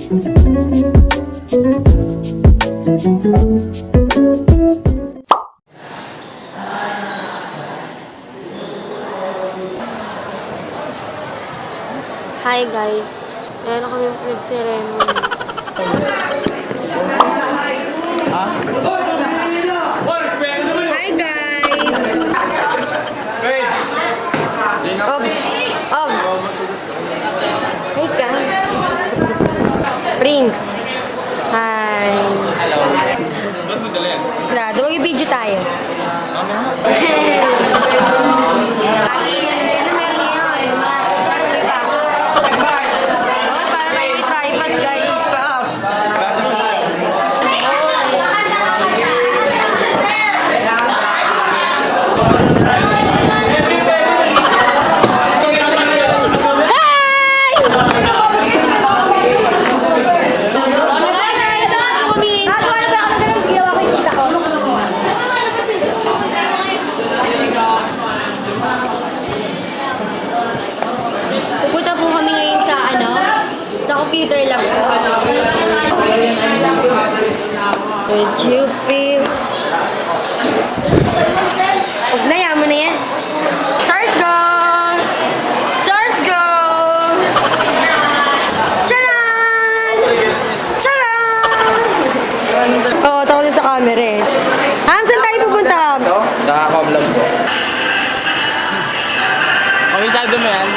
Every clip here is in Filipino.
Hi guys, meron kami nag-ceremony. Hi guys! Hey guys! Prince! Hi! Hello! Ba't mo dali yan? Grado, mag-video tayo. Computer lab ko. Would you feel? Ugnayan mo na yan. Source go! Source go! Charan! Charan! Oo, tawa din sa camera eh. Saan tayo pupunta? Sa Comlog po. Komisado mo yan?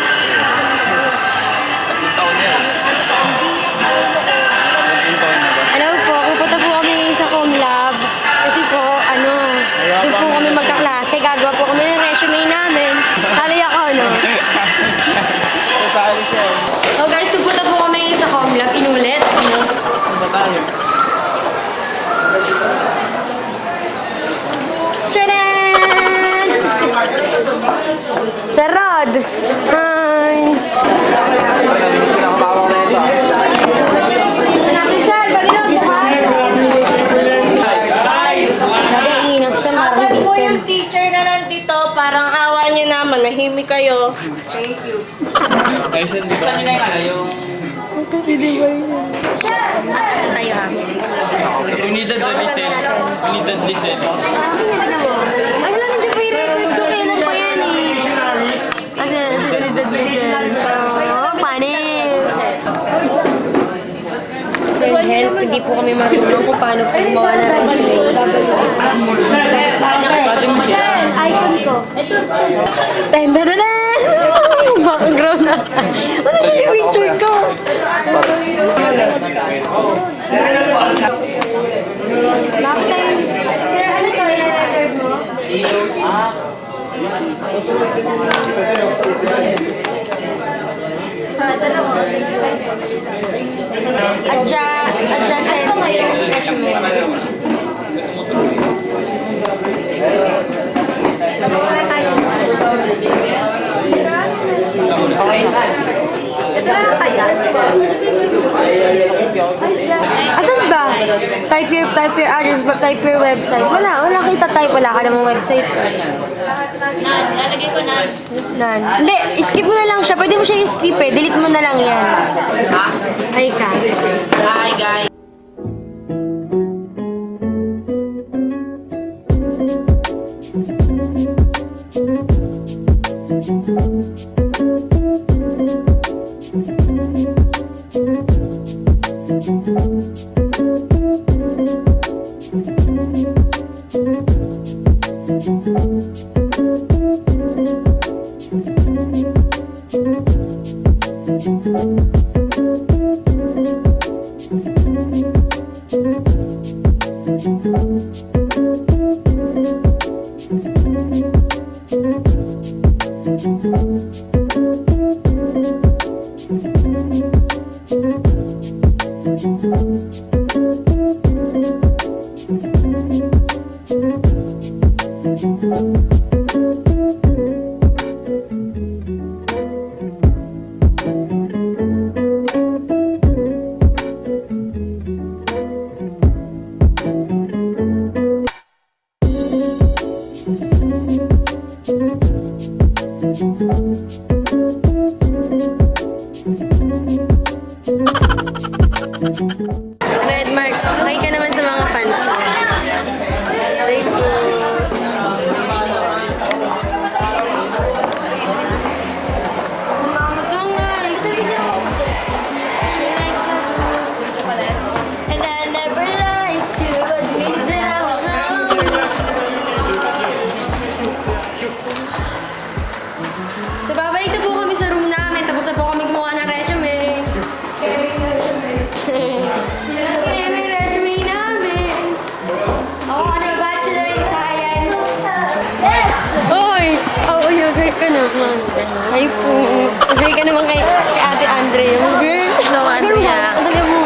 Hello po, pupunta po kami ngayon sa Comlab. Kasi po, doon po kami magkaklase. Gagawa po kami ng resume namin. Halay ako, no? Saan siya? So guys, pupunta po kami ngayon sa Comlab. Inulit. Ba tayo? Tcharan! Sir Rod! Hi! Parang awa niyo naman, nahimik kayo. Thank you. Guys, hindi ba? Saan nila yung Saan tayo ha? Unidad o Liezel? Unidad Liezel. Ay, wala nandiyan pa yung record ko. Kailan pa yan eh. Kasi, panis. Self-help, hindi po kami marunong kung paano po gumawa ng resume. Icon ko. Ito. Tendaranan! Background na. Ano yung picture ko? Bakit tayo? Sir, ano to? Yung record mo? Adjacent resume. Asan ba? Type your address, type your website. Wala kita type. Wala ka namang website. Lalagay ko Nan. Hindi, skip mo na lang siya. Pwede mo siya i-skip eh. Delete mo na lang yan. Hi guys. Hi guys. Red Mark, okay ka naman sa mga fans mo. Thank you. Mama, tungan. She likes it. And I never lied to admit that I was wrong. So, babalik na po kami sa room namin. Tapos na po kami gumawa ng resume. Yan ang resume namin. Ano, bachelor in science. Yes! Oy! Oo, okay ka naman. Ay po. Okay ka naman kay Ate Andre. No, Andrea. Ang tagal mo.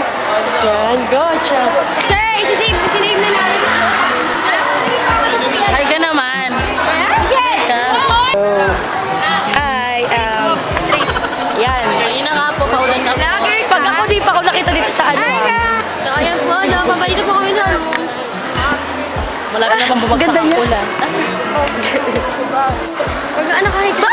Yan, gotcha. Sir, isinave na namin. Ay ka naman. Ka. I am straight. Yan. Ayun na nga po, paulan na po. Vlogger ka? Pag ako di pa ako nakita dito sa ano. Ay ka! So, ayan po, no, pabalito po kami sa room. Malapit na pang bumagsak ang ulan. Pag ano kahit ka.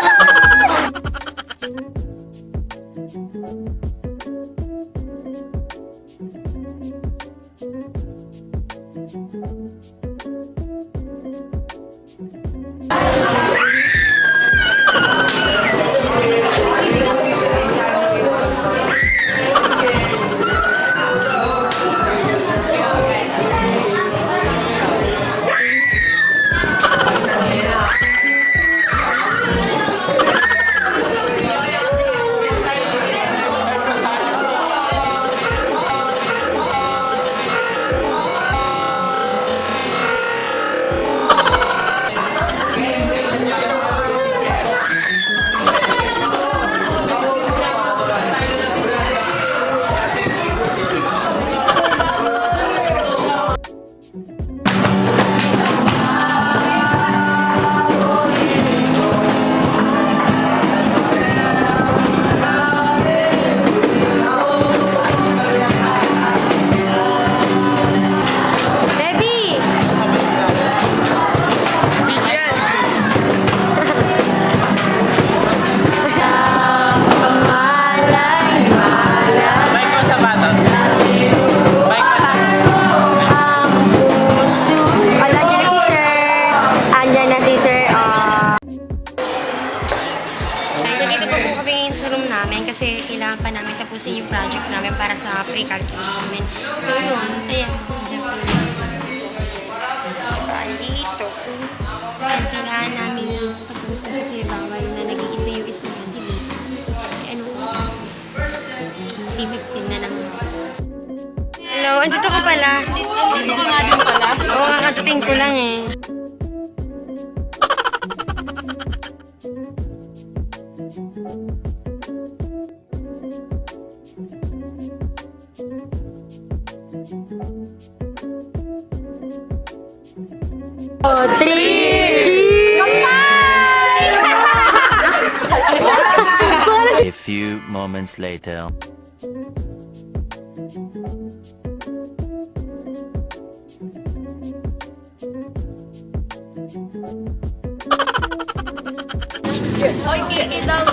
Kasi kailangan pa namin tapusin yung project namin para sa pre-calculus namin. So yun, ayan. So dito. So yan, kailangan namin tapusin kasi bawal na nag-iisa yung estudyante dito. Ano po kasi? T15 na naman. Hello, andito ko pala. Dito ka nga din pala. Oo, kakatating ko lang eh. Oh, 3, cheese! A few moments later. Hoy, kiki daw.